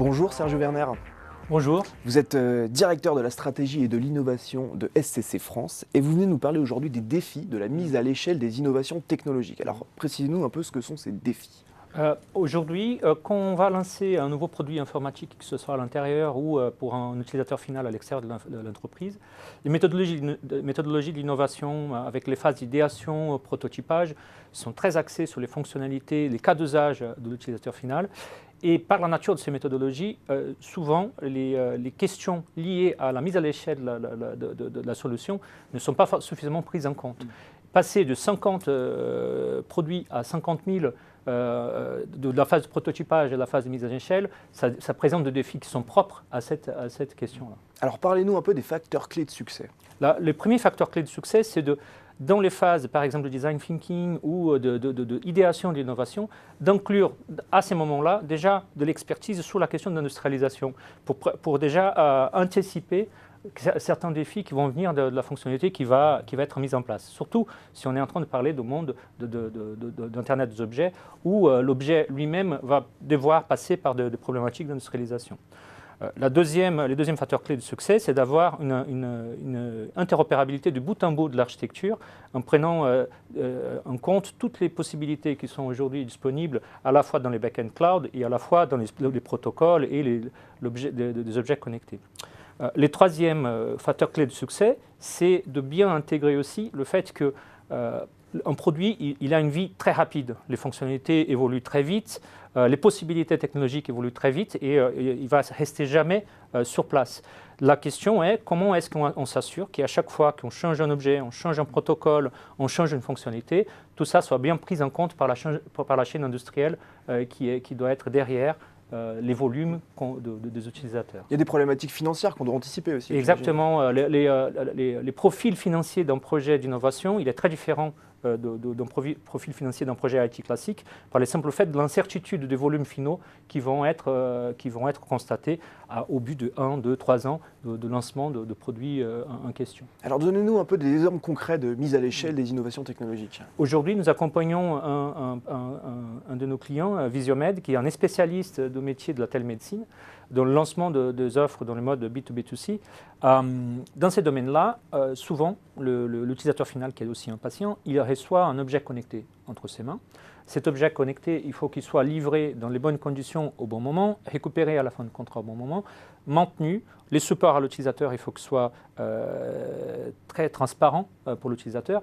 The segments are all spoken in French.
Bonjour Sergio Werner. Bonjour. Vous êtes directeur de la stratégie et de l'innovation de SCC France et vous venez nous parler aujourd'hui des défis de la mise à l'échelle des innovations technologiques. Alors précisez-nous un peu ce que sont ces défis. Aujourd'hui, quand on va lancer un nouveau produit informatique, que ce soit à l'intérieur ou pour un utilisateur final à l'extérieur de l'entreprise, les méthodologies de l'innovation avec les phases d'idéation, prototypage sont très axées sur les fonctionnalités, les cas d'usage de l'utilisateur final. Et par la nature de ces méthodologies, souvent les questions liées à la mise à l'échelle de la solution ne sont pas suffisamment prises en compte. Passer de 50 produits à 50 000 de la phase de prototypage à la phase de mise à l'échelle, ça présente des défis qui sont propres à cette question-là. Alors parlez-nous un peu des facteurs clés de succès. Les premiers facteurs clés de succès, c'est dans les phases, par exemple, de design thinking ou d'idéation de l'innovation, d'inclure à ces moments-là déjà de l'expertise sur la question de l'industrialisation pour déjà anticiper certains défis qui vont venir de la fonctionnalité qui va être mise en place. Surtout si on est en train de parler du monde d'Internet des objets où l'objet lui-même va devoir passer par des problématiques d'industrialisation. Les deuxièmes facteurs clés de succès, c'est d'avoir une interopérabilité du bout en bout de l'architecture en prenant en compte toutes les possibilités qui sont aujourd'hui disponibles à la fois dans les back-end cloud et à la fois dans les protocoles et les objets connectés. Les troisièmes facteurs clés de succès, c'est de bien intégrer aussi le fait que un produit, il a une vie très rapide. Les fonctionnalités évoluent très vite, les possibilités technologiques évoluent très vite et il ne va rester jamais sur place. La question est comment est-ce qu'on s'assure qu'à chaque fois qu'on change un objet, on change un protocole, on change une fonctionnalité, tout ça soit bien pris en compte par la chaîne industrielle qui doit être derrière les volumes des utilisateurs. Il y a des problématiques financières qu'on doit anticiper aussi. Exactement. Les profils financiers d'un projet d'innovation, il est très différent d'un profil financier d'un projet IT classique par le simple fait de l'incertitude des volumes finaux qui vont être constatés au bout de 1, 2, 3 ans de lancement de produits en question. Alors donnez-nous un peu des exemples concrets de mise à l'échelle des innovations technologiques. Aujourd'hui, nous accompagnons un de nos clients, Visiomed, qui est un spécialiste du métier de la télémédecine, dans le lancement des offres dans le mode B2B2C. Dans ces domaines-là, souvent, l'utilisateur final, qui est aussi un patient, il reçoit un objet connecté entre ses mains. Cet objet connecté, il faut qu'il soit livré dans les bonnes conditions au bon moment, récupéré à la fin de contrat au bon moment, maintenu. Les supports à l'utilisateur, il faut que ce soit très transparent pour l'utilisateur.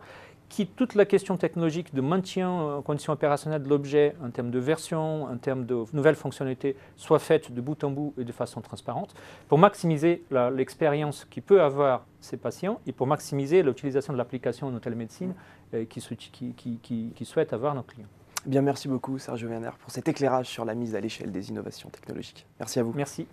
Toute la question technologique de maintien en condition opérationnelle de l'objet en termes de version, en termes de nouvelles fonctionnalités, soit faite de bout en bout et de façon transparente pour maximiser l'expérience qu'il peut avoir ces patients et pour maximiser l'utilisation de l'application de télémédecine qui souhaitent avoir nos clients. Bien, merci beaucoup Sergio Werner pour cet éclairage sur la mise à l'échelle des innovations technologiques. Merci à vous. Merci.